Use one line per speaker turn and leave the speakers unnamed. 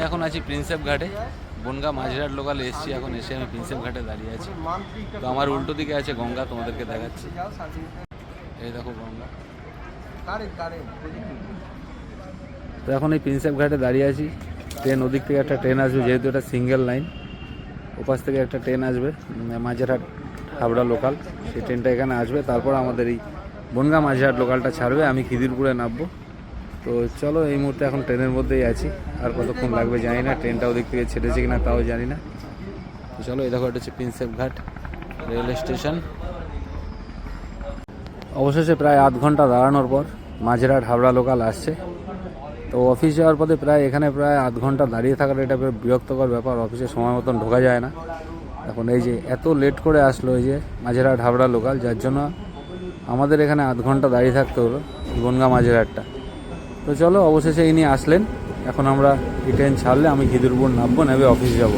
এখন আছি প্রিন্সেপ ঘাটে, বনগাঁ মাঝেরহাট লোকালে এসেছি। এখন এসে আমি প্রিন্সেপ ঘাটে দাঁড়িয়ে আছি। তো আমার উল্টো দিকে আছে গঙ্গা, তোমাদেরকে দেখাচ্ছি। এই দেখো গঙ্গা। তো এখন এই প্রিন্সেপ ঘাটে দাঁড়িয়ে আছি। ট্রেন ওদিক থেকে একটা ট্রেন আসবে, যেহেতু এটা সিঙ্গেল লাইন। ওপাশ থেকে একটা ট্রেন আসবে মাঝেরহাট হাবড়া লোকাল, সেই ট্রেনটা এখানে আসবে। তারপর আমাদের এই বনগাঁ মাঝেরহাট লোকালটা ছাড়বে, আমি খিদিরপুরে নামবো। তো চলো, এই মুহূর্তে এখন ট্রেনের মধ্যেই আছি। আর কতক্ষণ লাগবে জানি না, ট্রেনটা ওদিক থেকে ছেড়েছে কিনা তাও জানি না। তো চলো, এই দেখো এটা হচ্ছে প্রিন্সেপ ঘাট রেল স্টেশন। অবশেষে প্রায় আধ ঘন্টা দাঁড়ানোর পর মাঝেরহাট হাবড়া লোকাল আসছে। তো অফিস যাওয়ার পথে এখানে প্রায় আধ ঘন্টা দাঁড়িয়ে থাকার এটা বিরক্তকর ব্যাপার। অফিসে সময় মতন ঢোকা যায় না। এখন এই যে এত লেট করে আসলো এই যে মাঝেরহাট হাবড়া লোকাল, যার জন্য আমাদের এখানে আধ ঘন্টা দাঁড়িয়ে থাকতে হলো বনগাঁ মাঝেরহাটটা। তো চলো, অবশেষে ইনি আসলেন। এখন আমরা এই ট্রেন ছাড়লে আমি খিদিরপুর নামবো, নেবে অফিস যাব।